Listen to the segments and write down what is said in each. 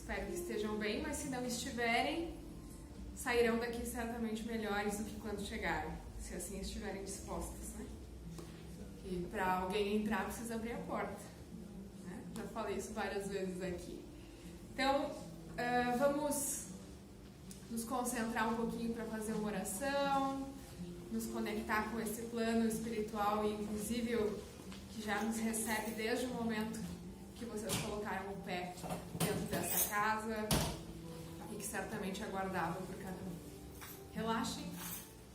Espero que estejam bem, mas se não estiverem, sairão daqui certamente melhores do que quando chegaram, se assim estiverem dispostos, né? E para alguém entrar precisa abrir a porta, né? Já falei isso várias vezes aqui. Então, vamos nos concentrar um pouquinho para fazer uma oração, nos conectar com esse plano espiritual e invisível que já nos recebe desde o momento que vocês colocaram o pé dentro dessa casa e que certamente aguardava por cada um. Relaxem,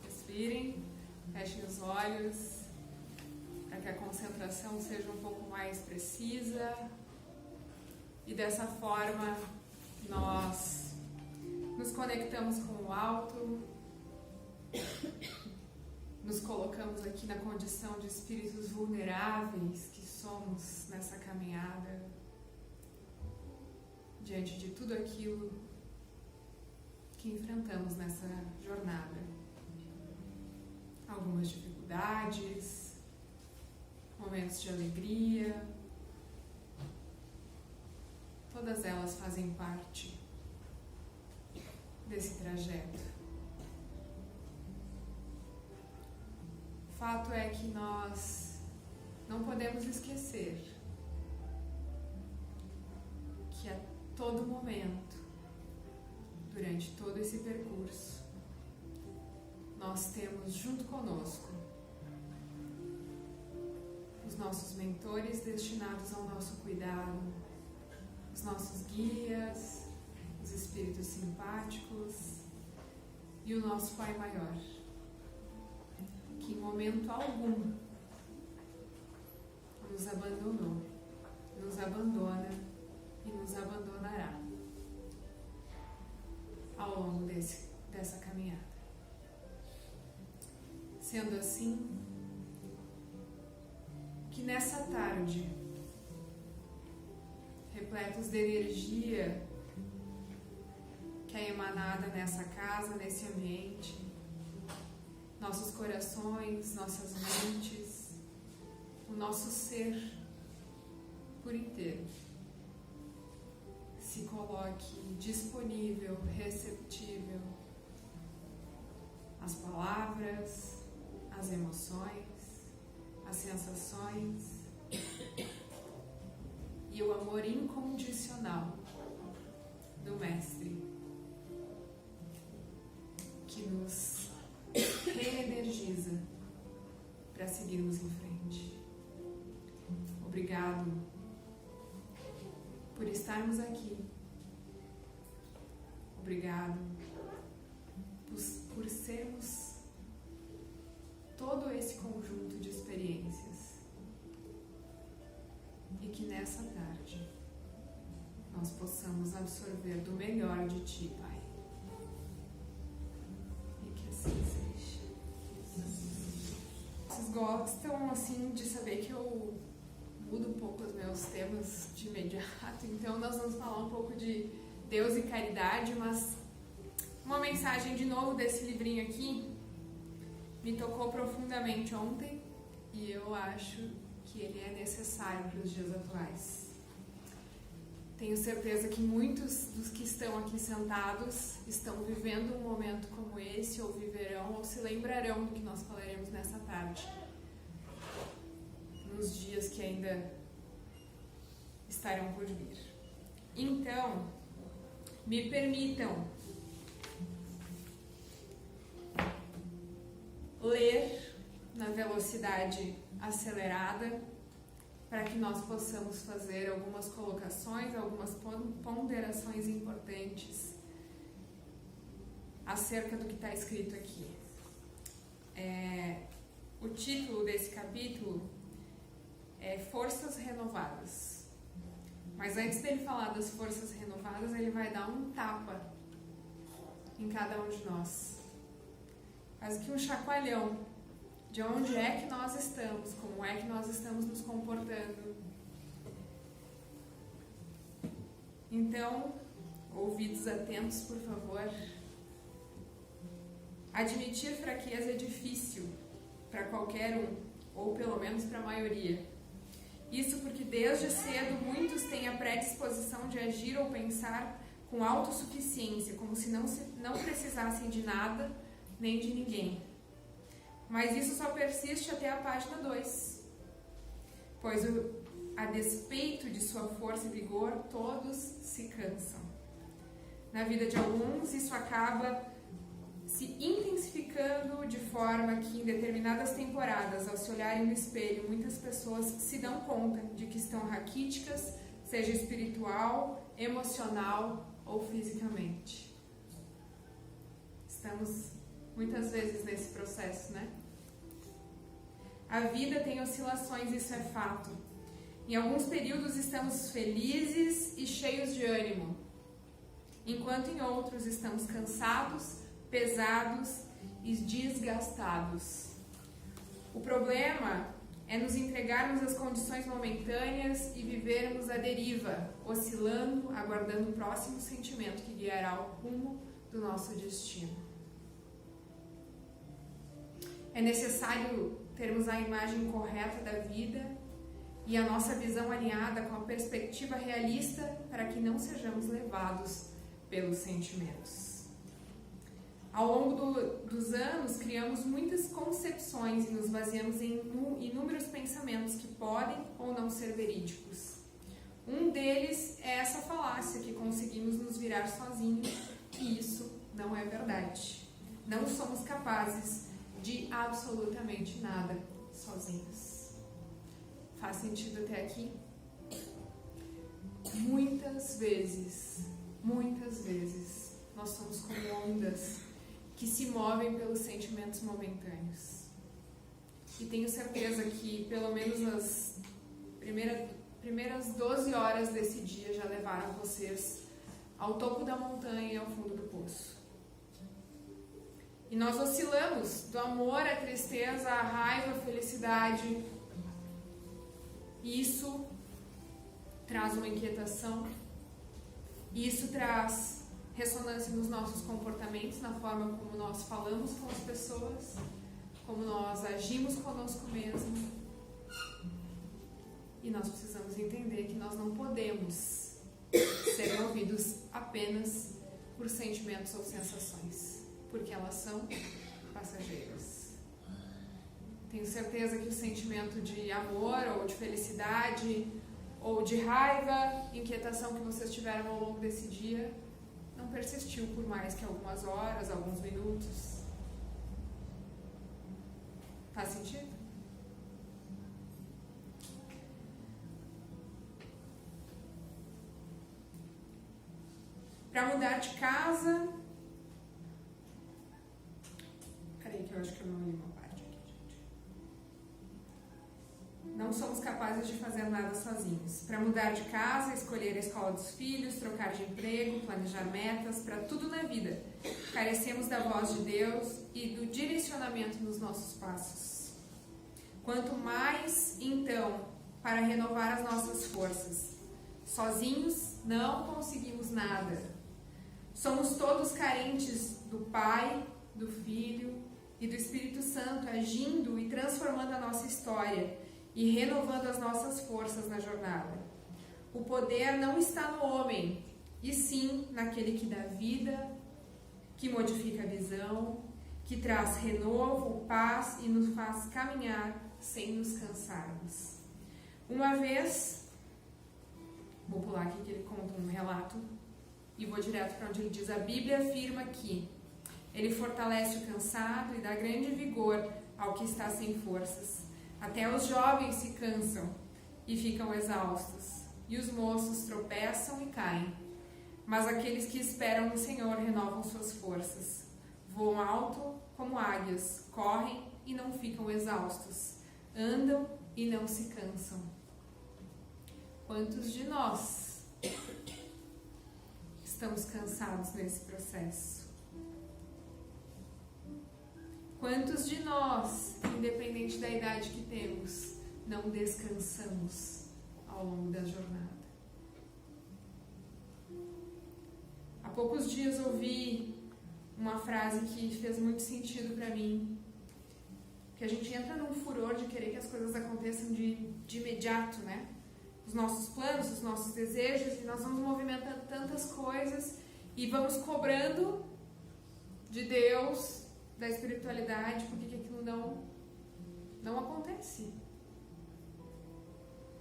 respirem, fechem os olhos para que a concentração seja um pouco mais precisa e dessa forma nós nos conectamos com o alto, nos colocamos aqui na condição de espíritos vulneráveis que somos nessa caminhada, diante de tudo aquilo que enfrentamos nessa jornada. Algumas dificuldades, momentos de alegria, todas elas fazem parte desse trajeto. O fato é que nós não podemos esquecer que a todo momento, durante todo esse percurso, nós temos junto conosco os nossos mentores destinados ao nosso cuidado, os nossos guias, os espíritos simpáticos e o nosso Pai Maior, que em momento algum nos abandonou, nos abandona e nos abandonará ao longo dessa caminhada. Sendo assim, que nessa tarde, repletos de energia que é emanada nessa casa, nesse ambiente, nossos corações, nossas mentes, o nosso ser por inteiro se coloque disponível, receptível às palavras, às emoções, às sensações e o amor incondicional do Mestre, que nos reenergiza para seguirmos em frente. Obrigado por estarmos aqui. Obrigado por sermos todo esse conjunto de experiências. E que nessa tarde nós possamos absorver do melhor de Ti, Pai. E que assim seja. Vocês gostam, assim, de saber que eu mudo um pouco os meus temas de imediato, então nós vamos falar um pouco de Deus e caridade, mas uma mensagem de novo desse livrinho aqui me tocou profundamente ontem e eu acho que ele é necessário para os dias atuais. Tenho certeza que muitos dos que estão aqui sentados estão vivendo um momento como esse, ou viverão, ou se lembrarão do que nós falaremos nessa tarde, nos dias que ainda estarão por vir. Então, me permitam ler na velocidade acelerada para que nós possamos fazer algumas colocações, algumas ponderações importantes acerca do que está escrito aqui. O título desse capítulo é Forças Renovadas. Mas antes dele falar das forças renovadas, ele vai dar um tapa em cada um de nós. Quase que um chacoalhão de onde é que nós estamos, como é que nós estamos nos comportando. Então, ouvidos atentos, por favor. Admitir fraqueza é difícil para qualquer um, ou pelo menos para a maioria. Isso porque desde cedo muitos têm a predisposição de agir ou pensar com autossuficiência, como se não precisassem de nada nem de ninguém. Mas isso só persiste até a página 2. Pois, a despeito de sua força e vigor, todos se cansam. Na vida de alguns, isso acaba se intensificando de forma que, em determinadas temporadas, ao se olharem no espelho, muitas pessoas se dão conta de que estão raquíticas, seja espiritual, emocional ou fisicamente. Estamos muitas vezes nesse processo, né? A vida tem oscilações, isso é fato. Em alguns períodos estamos felizes e cheios de ânimo, enquanto em outros estamos cansados, pesados e desgastados. O problema é nos entregarmos às condições momentâneas e vivermos à deriva, oscilando, aguardando o próximo sentimento que guiará o rumo do nosso destino. É necessário termos a imagem correta da vida e a nossa visão alinhada com a perspectiva realista para que não sejamos levados pelos sentimentos. Ao longo dos anos, criamos muitas concepções e nos baseamos em inúmeros pensamentos que podem ou não ser verídicos. Um deles é essa falácia que conseguimos nos virar sozinhos, e isso não é verdade. Não somos capazes de absolutamente nada sozinhos. Faz sentido até aqui? Muitas vezes, nós somos como ondas que se movem pelos sentimentos momentâneos. E tenho certeza que pelo menos as primeiras 12 horas desse dia já levaram vocês ao topo da montanha e ao fundo do poço. E nós oscilamos do amor à tristeza, à raiva, à felicidade. E isso traz uma inquietação. E isso traz ressonância nos nossos comportamentos, na forma como nós falamos com as pessoas, como nós agimos conosco mesmo. E nós precisamos entender que nós não podemos ser movidos apenas por sentimentos ou sensações, porque elas são passageiras. Tenho certeza que o sentimento de amor ou de felicidade ou de raiva, inquietação que vocês tiveram ao longo desse dia não persistiu por mais que algumas horas, alguns minutos. Faz sentido? Para mudar de casa... Peraí que eu acho que eu não li uma parte aqui, gente. Não somos capazes de fazer nada sozinhos. Para mudar de casa, escolher a escola dos filhos, trocar de emprego, planejar metas, para tudo na vida, carecemos da voz de Deus e do direcionamento nos nossos passos. Quanto mais, então, para renovar as nossas forças. Sozinhos não conseguimos nada. Somos todos carentes do Pai, do Filho e do Espírito Santo agindo e transformando a nossa história e renovando as nossas forças na jornada. O poder não está no homem, e sim naquele que dá vida, que modifica a visão, que traz renovo, paz e nos faz caminhar sem nos cansarmos. Uma vez, vou pular aqui que ele conta um relato e vou direto para onde ele diz: a Bíblia afirma que ele fortalece o cansado e dá grande vigor ao que está sem forças. Até os jovens se cansam e ficam exaustos, e os moços tropeçam e caem. Mas aqueles que esperam no Senhor renovam suas forças. Voam alto como águias, correm e não ficam exaustos, andam e não se cansam. Quantos de nós estamos cansados nesse processo? Quantos de nós, independente da idade que temos, não descansamos ao longo da jornada? Há poucos dias ouvi uma frase que fez muito sentido para mim, que a gente entra num furor de querer que as coisas aconteçam de imediato, né? os nossos planos, os nossos desejos, e nós vamos movimentando tantas coisas e vamos cobrando de Deus, da espiritualidade, porque que aquilo não acontece.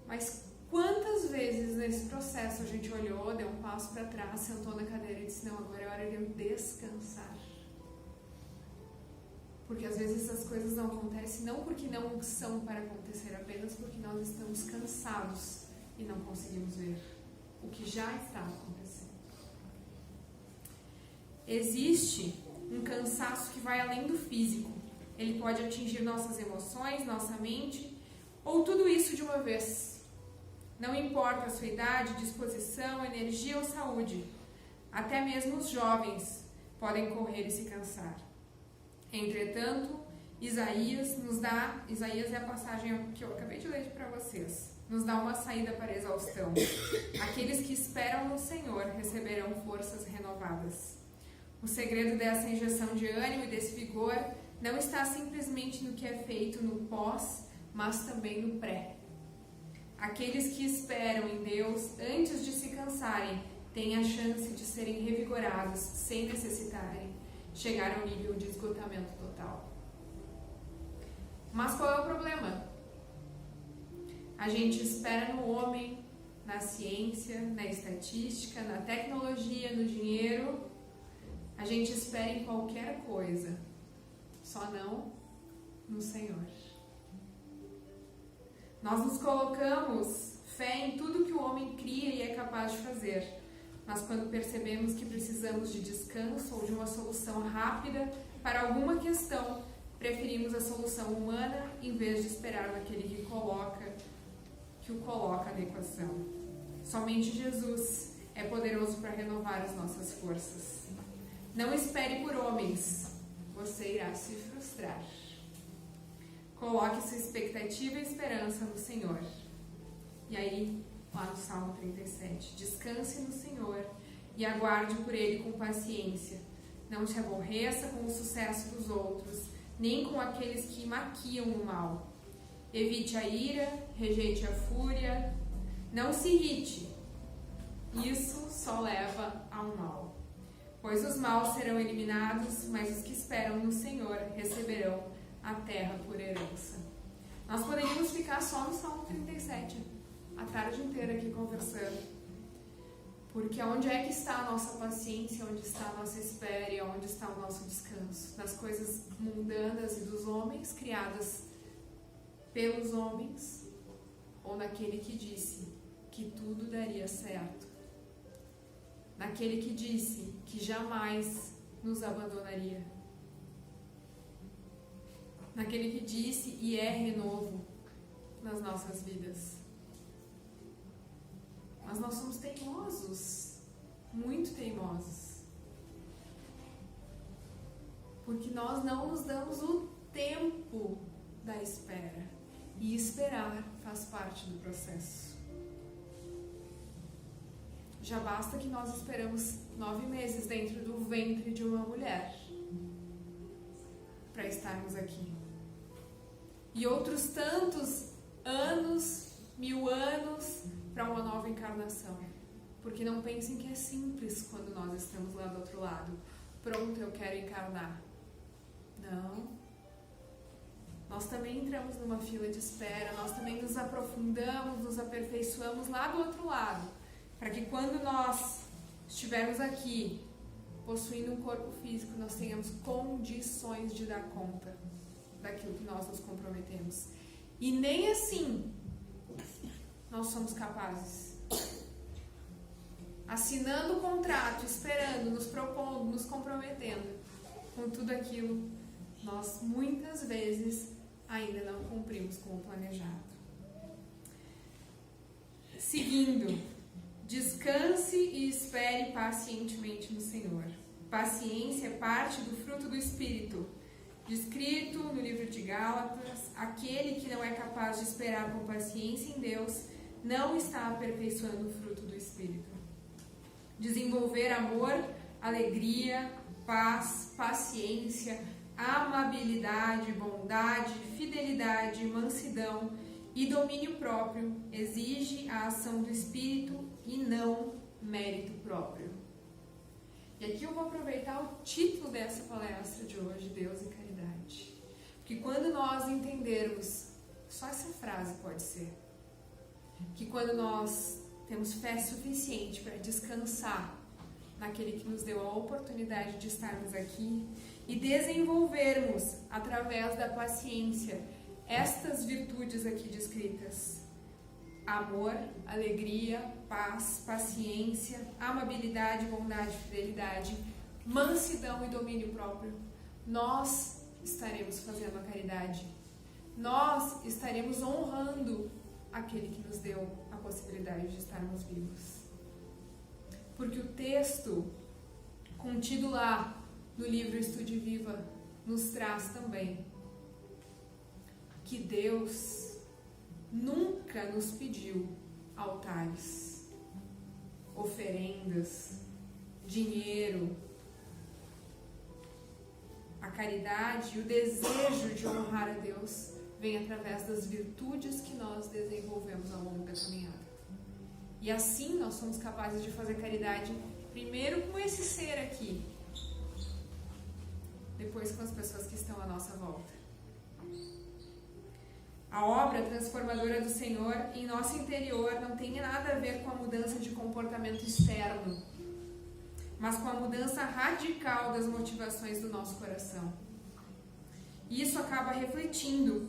Mas quantas vezes nesse processo a gente olhou, deu um passo para trás, sentou na cadeira e disse, não, agora é hora de eu descansar. Porque às vezes as coisas não acontecem, não porque não são para acontecer, apenas porque nós estamos cansados e não conseguimos ver o que já está acontecendo. Existe um cansaço que vai além do físico. Ele pode atingir nossas emoções, nossa mente, ou tudo isso de uma vez. Não importa a sua idade, disposição, energia ou saúde. Até mesmo os jovens podem correr e se cansar. Entretanto, Isaías é a passagem que eu acabei de ler para vocês, nos dá uma saída para a exaustão. Aqueles que esperam no Senhor receberão forças renovadas. O segredo dessa injeção de ânimo e desse vigor não está simplesmente no que é feito no pós, mas também no pré. Aqueles que esperam em Deus antes de se cansarem têm a chance de serem revigorados sem necessitarem chegar ao nível de esgotamento total. Mas qual é o problema? A gente espera no homem, na ciência, na estatística, na tecnologia, no dinheiro. A gente espera em qualquer coisa, só não no Senhor. Nós nos colocamos fé em tudo que o homem cria e é capaz de fazer. Mas quando percebemos que precisamos de descanso ou de uma solução rápida para alguma questão, preferimos a solução humana em vez de esperar naquele que o coloca na equação. Somente Jesus é poderoso para renovar as nossas forças. Não espere por homens, você irá se frustrar. Coloque sua expectativa e esperança no Senhor. E aí, lá no Salmo 37, descanse no Senhor e aguarde por Ele com paciência. Não te aborreça com o sucesso dos outros, nem com aqueles que maquiam o mal. Evite a ira, rejeite a fúria, não se irrite. Isso só leva ao mal. Pois os maus serão eliminados, mas os que esperam no Senhor receberão a terra por herança. Nós poderíamos ficar só no Salmo 37, a tarde inteira aqui conversando. Porque onde é que está a nossa paciência, onde está a nossa espera e onde está o nosso descanso? Nas coisas mundanas e dos homens, criadas pelos homens, ou naquele que disse que tudo daria certo? Naquele que disse que jamais nos abandonaria? Naquele que disse e é renovo nas nossas vidas? Mas nós somos teimosos, muito teimosos, porque nós não nos damos o tempo da espera, e esperar faz parte do processo. Já basta que nós esperamos 9 meses dentro do ventre de uma mulher para estarmos aqui, e outros tantos anos, 1000 anos, para uma nova encarnação. Porque não pensem que é simples quando nós estamos lá do outro lado. Pronto, eu quero encarnar. Não. Nós também entramos numa fila de espera, nós também nos aprofundamos, nos aperfeiçoamos lá do outro lado. Para que quando nós estivermos aqui, possuindo um corpo físico, nós tenhamos condições de dar conta daquilo que nós nos comprometemos. E nem assim nós somos capazes. Assinando o contrato, esperando, nos propondo, nos comprometendo com tudo aquilo, nós muitas vezes ainda não cumprimos com o planejado. Seguindo, descanse e espere pacientemente no Senhor. Paciência é parte do fruto do Espírito, descrito no livro de Gálatas. Aquele que não é capaz de esperar com paciência em Deus não está aperfeiçoando o fruto do Espírito. Desenvolver amor, alegria, paz, paciência, amabilidade, bondade, fidelidade, mansidão E domínio próprio exige a ação do Espírito e não mérito próprio. E aqui eu vou aproveitar o título dessa palestra de hoje, Deus e Caridade. Porque quando nós entendermos, só essa frase pode ser, que quando nós temos fé suficiente para descansar naquele que nos deu a oportunidade de estarmos aqui e desenvolvermos, através da paciência, estas virtudes aqui descritas: amor, alegria, paz, paciência, amabilidade, bondade, fidelidade, mansidão e domínio próprio, nós estaremos fazendo a caridade. Nós estaremos honrando aquele que nos deu a possibilidade de estarmos vivos. Porque o texto contido lá no livro Estude Viva nos traz também que Deus nunca nos pediu altares, oferendas, dinheiro. A caridade e o desejo de honrar a Deus vem através das virtudes que nós desenvolvemos ao longo da caminhada. E assim nós somos capazes de fazer caridade, primeiro com esse ser aqui, depois com as pessoas que estão à nossa volta. A obra transformadora do Senhor em nosso interior não tem nada a ver com a mudança de comportamento externo, mas com a mudança radical das motivações do nosso coração. E isso acaba refletindo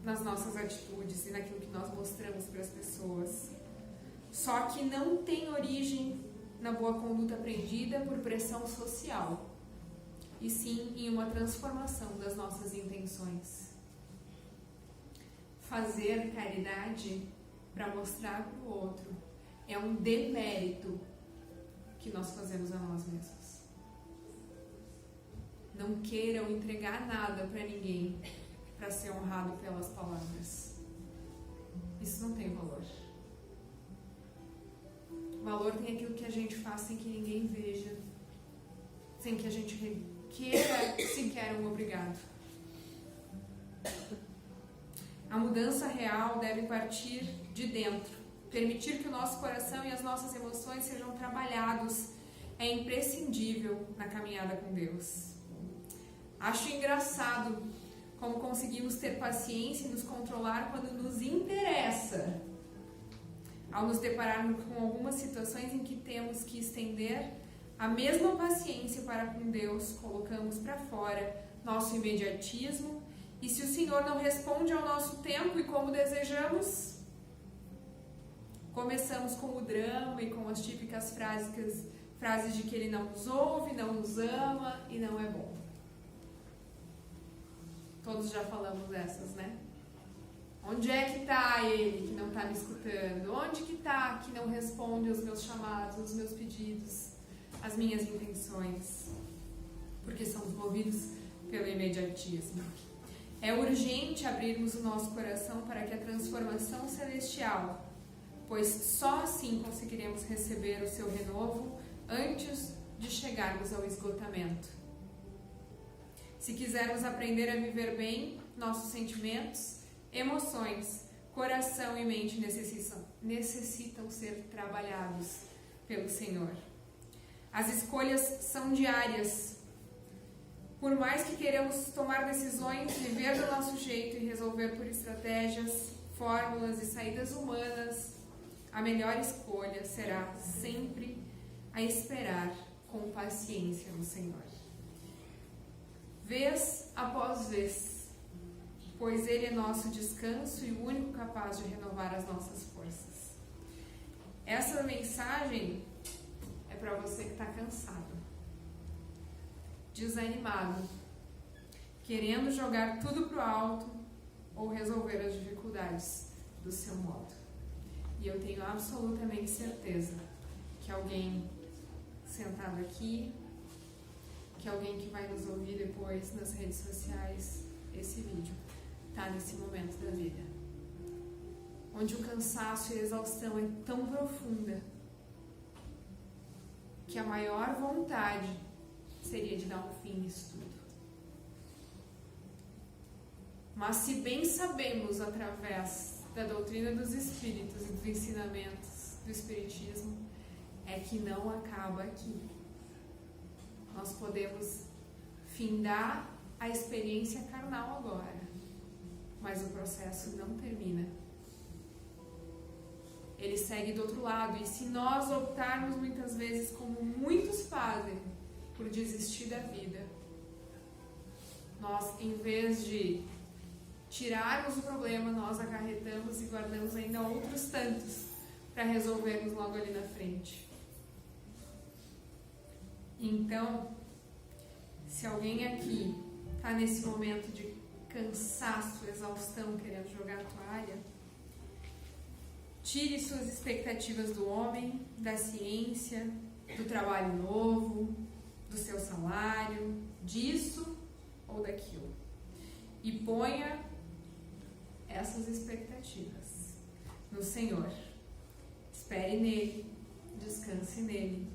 nas nossas atitudes e naquilo que nós mostramos para as pessoas. Só que não tem origem na boa conduta aprendida por pressão social, e sim em uma transformação das nossas intenções. Fazer caridade para mostrar para o outro é um demérito que nós fazemos a nós mesmos. Não queiram entregar nada para ninguém para ser honrado pelas palavras. Isso não tem valor. Valor tem aquilo que a gente faz sem que ninguém veja, sem que a gente queira sequer um obrigado. A mudança real deve partir de dentro. Permitir que o nosso coração e as nossas emoções sejam trabalhados é imprescindível na caminhada com Deus. Acho engraçado como conseguimos ter paciência e nos controlar quando nos interessa, ao nos depararmos com algumas situações em que temos que estender a mesma paciência para com Deus, colocamos para fora nosso imediatismo, e se o Senhor não responde ao nosso tempo e como desejamos, começamos com o drama e com as típicas frases de que Ele não nos ouve, não nos ama e não é bom. Todos já falamos dessas, né? Onde é que está Ele que não está me escutando? Onde que está que não responde aos meus chamados, aos meus pedidos, às minhas intenções? Porque somos movidos pelo imediatismo. É urgente abrirmos o nosso coração para que a transformação celestial, pois só assim conseguiremos receber o seu renovo antes de chegarmos ao esgotamento. Se quisermos aprender a viver bem, nossos sentimentos, emoções, coração e mente necessitam ser trabalhados pelo Senhor. As escolhas são diárias. Por mais que queiramos tomar decisões, viver do nosso jeito e resolver por estratégias, fórmulas e saídas humanas, a melhor escolha será sempre a esperar com paciência no Senhor. Vez após vez, pois Ele é nosso descanso e o único capaz de renovar as nossas forças. Essa mensagem é para você que está cansado, desanimado, querendo jogar tudo pro alto ou resolver as dificuldades do seu modo. E eu tenho absolutamente certeza que alguém sentado aqui, que alguém que vai nos ouvir depois nas redes sociais, esse vídeo, está nesse momento da vida, onde o cansaço e a exaustão é tão profunda que a maior vontade seria de dar um fim nisso tudo. Mas se bem sabemos através da doutrina dos espíritos e dos ensinamentos do espiritismo é que não acaba aqui. Nós podemos findar a experiência carnal agora, mas o processo não termina. Ele segue do outro lado, e se nós optarmos muitas vezes, como muitos fazem, por desistir da vida, nós, em vez de tirarmos o problema, nós acarretamos e guardamos ainda outros tantos para resolvermos logo ali na frente. Então, se alguém aqui está nesse momento de cansaço, exaustão, querendo jogar a toalha, tire suas expectativas do homem, da ciência, do trabalho novo, do seu salário, disso ou daquilo, e ponha essas expectativas no Senhor. Espere nele, descanse nele,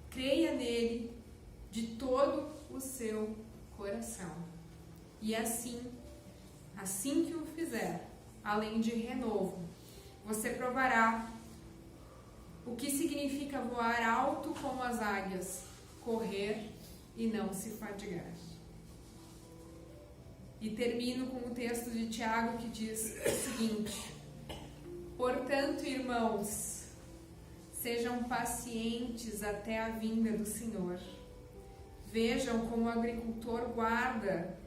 creia nele de todo o seu coração. E assim que o fizer, além de renovo, você provará o que significa voar alto como as águias, correr e não se fadigar. E termino com o texto de Tiago que diz o seguinte: portanto, irmãos, sejam pacientes até a vinda do Senhor. Vejam como o agricultor guarda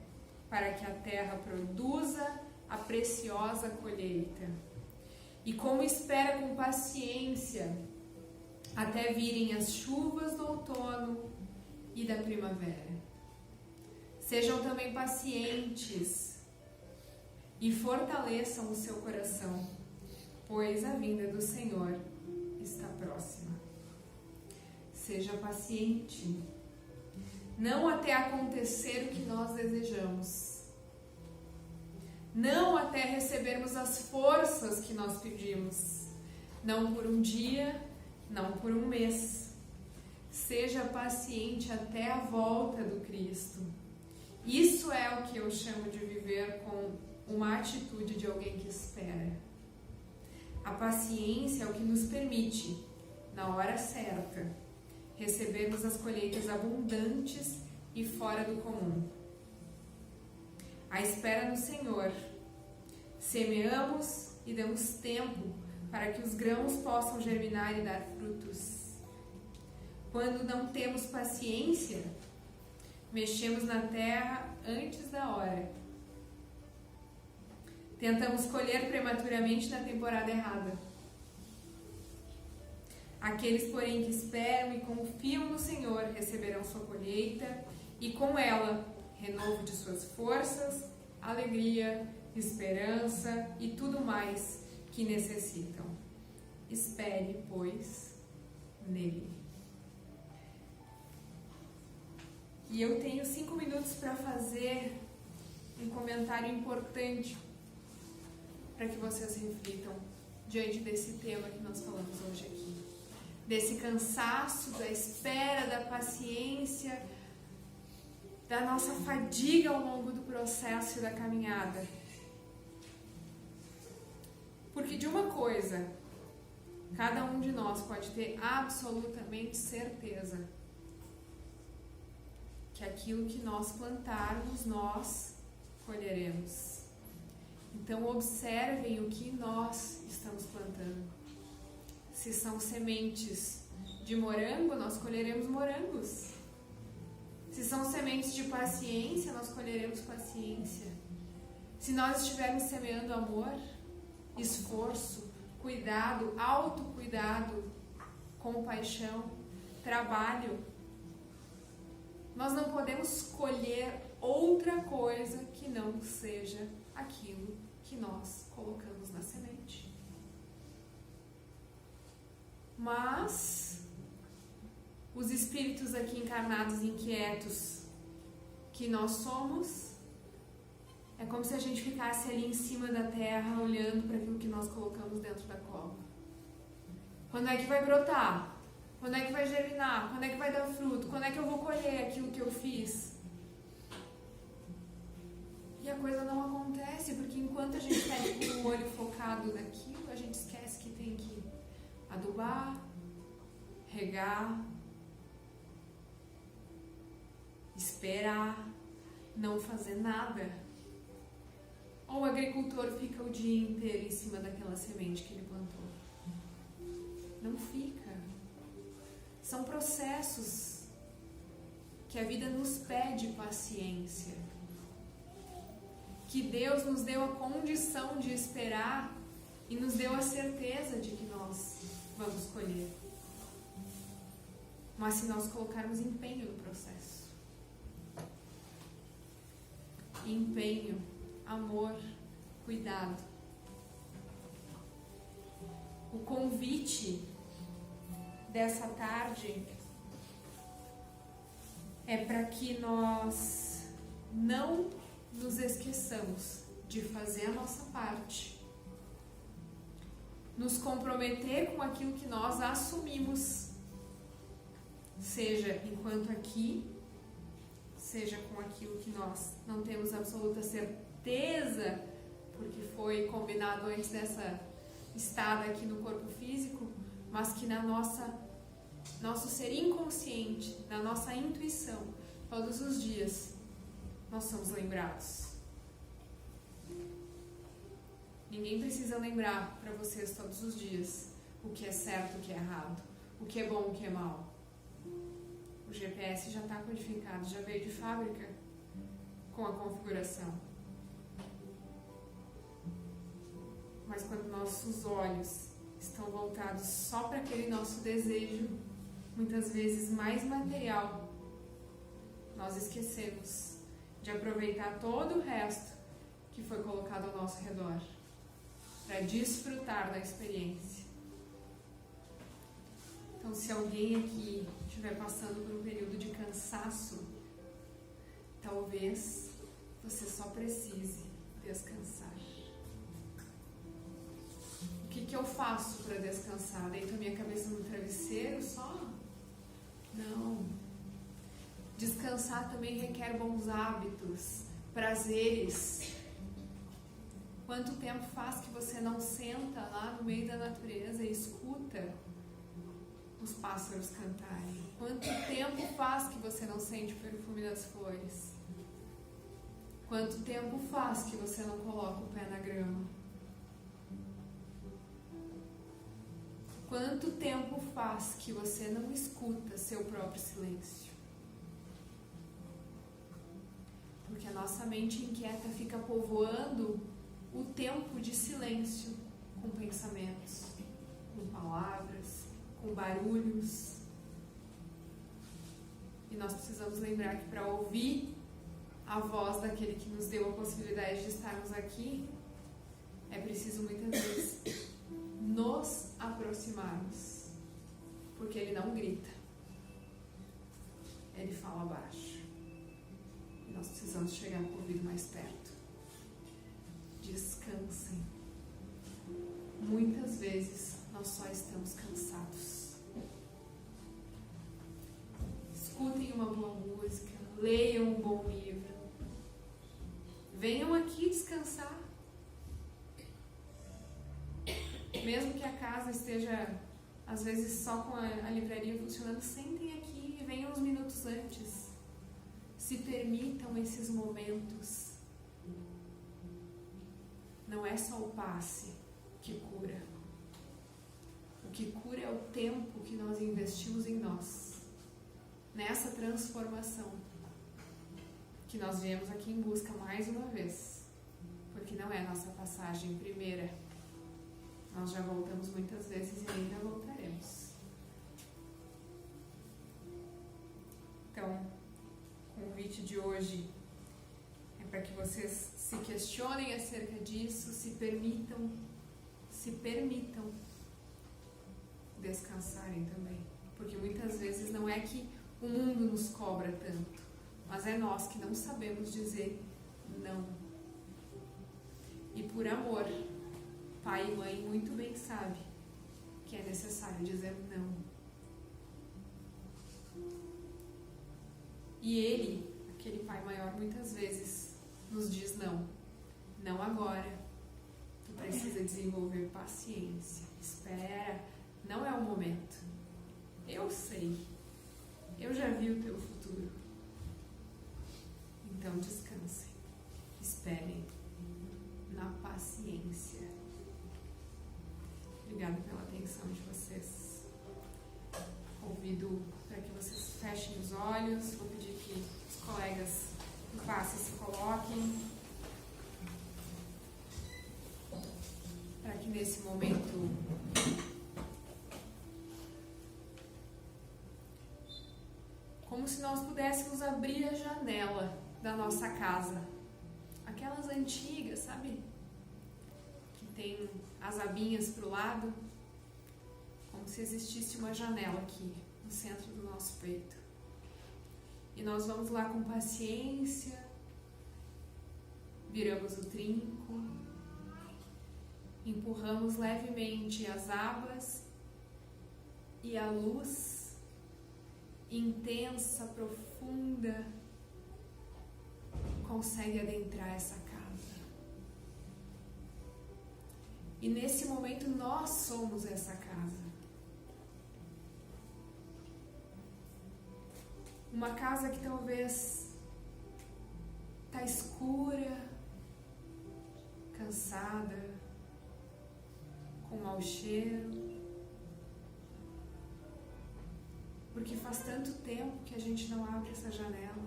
para que a terra produza a preciosa colheita, e como espera com paciência até virem as chuvas do outono e da primavera. Sejam também pacientes e fortaleçam o seu coração, pois a vinda do Senhor está próxima. Seja paciente, não até acontecer o que nós desejamos, não até recebermos as forças que nós pedimos, não por um dia, não por um mês. Seja paciente até a volta do Cristo. Isso é o que eu chamo de viver com uma atitude de alguém que espera. A paciência é o que nos permite, na hora certa, recebermos as colheitas abundantes e fora do comum. A espera no Senhor. Semeamos e damos tempo para que os grãos possam germinar e dar frutos. Quando não temos paciência, mexemos na terra antes da hora. Tentamos colher prematuramente na temporada errada. Aqueles, porém, que esperam e confiam no Senhor receberão sua colheita e com ela renovo de suas forças, alegria, esperança e tudo mais que necessitam. Espere, pois, nele. E eu tenho 5 minutos para fazer um comentário importante para que vocês reflitam diante desse tema que nós falamos hoje aqui. Desse cansaço, da espera, da paciência, da nossa fadiga ao longo do processo e da caminhada. Porque de uma coisa, cada um de nós pode ter absolutamente certeza: que aquilo que nós plantarmos, nós colheremos. Então observem o que nós estamos plantando. Se são sementes de morango, nós colheremos morangos. Se são sementes de paciência, nós colheremos paciência. Se nós estivermos semeando amor, esforço, cuidado, autocuidado, compaixão, trabalho, nós não podemos colher outra coisa que não seja aquilo que nós colocamos na semente. Mas os espíritos aqui encarnados inquietos que nós somos, é como se a gente ficasse ali em cima da terra olhando para aquilo que nós colocamos dentro da cova. Quando é que vai brotar? Quando é que vai germinar? Quando é que vai dar fruto? Quando é que eu vou colher aquilo que eu fiz? E a coisa não acontece. acontece porque enquanto a gente está com o olho focado naquilo, a gente esquece que tem que adubar, regar, esperar, não fazer nada. Ou o agricultor fica o dia inteiro em cima daquela semente que ele plantou? Não fica. São processos que a vida nos pede paciência. Que Deus nos deu a condição de esperar e nos deu a certeza de que nós vamos colher. Mas se nós colocarmos empenho no processo, empenho, amor, cuidado. O convite dessa tarde é para que nós não nos esqueçamos de fazer a nossa parte, nos comprometer com aquilo que nós assumimos, seja enquanto aqui, seja com aquilo que nós não temos absoluta certeza, porque foi combinado antes dessa estada aqui no corpo físico, mas que na nosso ser inconsciente, na nossa intuição, todos os dias nós somos lembrados. Ninguém precisa lembrar para vocês todos os dias o que é certo, o que é errado, o que é bom, o que é mal. O GPS já está codificado, já veio de fábrica com a configuração. Mas quando nossos olhos estão voltados só para aquele nosso desejo, muitas vezes mais material, nós esquecemos de aproveitar todo o resto que foi colocado ao nosso redor, para desfrutar da experiência. Então, se alguém aqui estiver passando por um período de cansaço, talvez você só precise descansar. O que eu faço para descansar? Deito a minha cabeça no travesseiro só? Não. Descansar também requer bons hábitos, prazeres. Quanto tempo faz que você não senta lá no meio da natureza e escuta os pássaros cantarem? Quanto tempo faz que você não sente o perfume das flores? Quanto tempo faz que você não coloca o pé na grama? Quanto tempo faz que você não escuta seu próprio silêncio? Porque a nossa mente inquieta fica povoando o tempo de silêncio com pensamentos, com palavras, com barulhos. E nós precisamos lembrar que para ouvir a voz daquele que nos deu a possibilidade de estarmos aqui, é preciso muitas vezes nos aproximarmos, porque ele não grita, ele fala baixo, e nós precisamos chegar com o ouvido mais perto. Descansem. Muitas vezes nós só estamos cansados. Escutem uma boa música, leiam um bom livro, venham aqui descansar. Mesmo que a casa esteja, às vezes, só com a livraria funcionando, sentem aqui e venham uns minutos antes. Se permitam esses momentos. Não é só o passe que cura. O que cura é o tempo que nós investimos em nós, nessa transformação que nós viemos aqui em busca mais uma vez, porque não é a nossa passagem primeira. Nós já voltamos muitas vezes e ainda voltaremos. Então, o convite de hoje é para que vocês se questionem acerca disso, se permitam descansarem também. Porque muitas vezes não é que o mundo nos cobra tanto, mas é nós que não sabemos dizer não. E por amor, pai e mãe muito bem sabem que é necessário dizer não. E ele, aquele pai maior, muitas vezes nos diz não, Não agora. Tu precisa desenvolver paciência. Espera, não é o momento. Eu sei. Eu já vi o teu futuro. Então descansem. Esperem. Na paciência. Obrigada pela atenção de vocês. Convido para que vocês fechem os olhos. Vou pedir que os colegas em classe se coloquem. Para que nesse momento como se nós pudéssemos abrir a janela da nossa casa. Aquelas antigas, sabe? Que tem as abinhas para o lado. Como se existisse uma janela aqui, no centro do nosso peito. E nós vamos lá com paciência. Viramos o trinco. Empurramos levemente as abas. E a luz intensa, profunda, consegue adentrar essa casa. E nesse momento nós somos essa casa. Uma casa que talvez está escura, cansada, com mau cheiro. Porque faz tanto tempo que a gente não abre essa janela.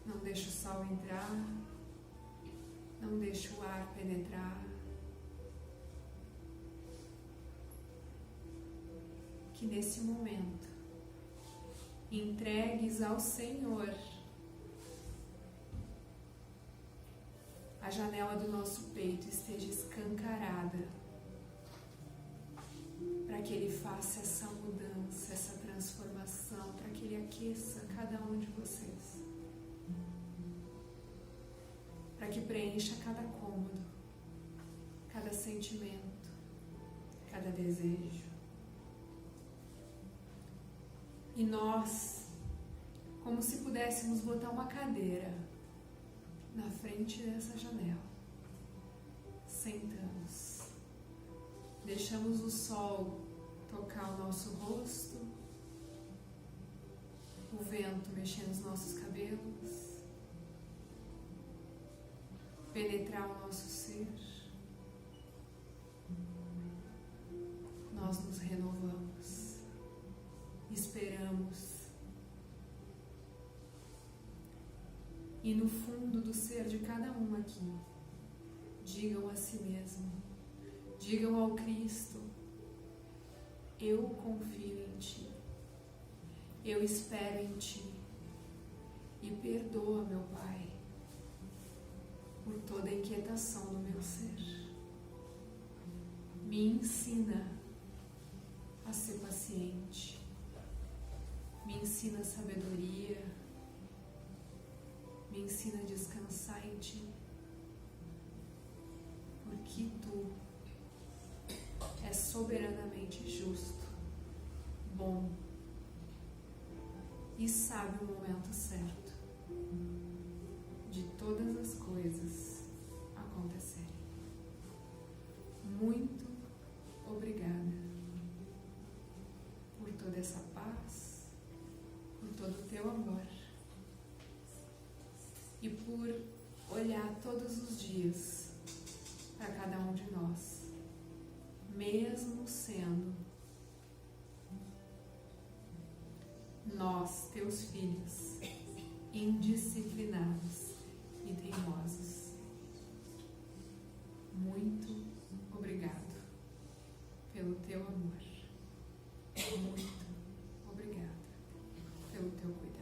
Não deixa o sol entrar. Não deixa o ar penetrar. Que nesse momento, entregues ao Senhor a janela do nosso peito esteja escancarada, para que Ele faça essa mudança, essa transformação, para que Ele aqueça cada um de vocês, para que preencha cada cômodo, cada sentimento, cada desejo. E nós, como se pudéssemos botar uma cadeira na frente dessa janela, sentamos, deixamos o sol tocar o nosso rosto, o vento mexer nos nossos cabelos, penetrar o nosso ser. Nós nos renovamos, esperamos. E no fundo do ser de cada um aqui, digam a si mesmo, digam ao Cristo: eu confio em Ti, eu espero em Ti, e perdoa, meu Pai, por toda a inquietação do meu ser. Me ensina a ser paciente, me ensina a sabedoria, me ensina a descansar em Ti, porque Tu és soberanamente justo, bom e sabe o momento certo de todas as coisas acontecerem. Muito obrigada por toda essa paz, por todo o Teu amor e por olhar todos os dias para cada um de nós, mesmo sendo nós, Teus filhos, indisciplinados e teimosos. Muito obrigado pelo Teu amor. Muito obrigado pelo Teu cuidado.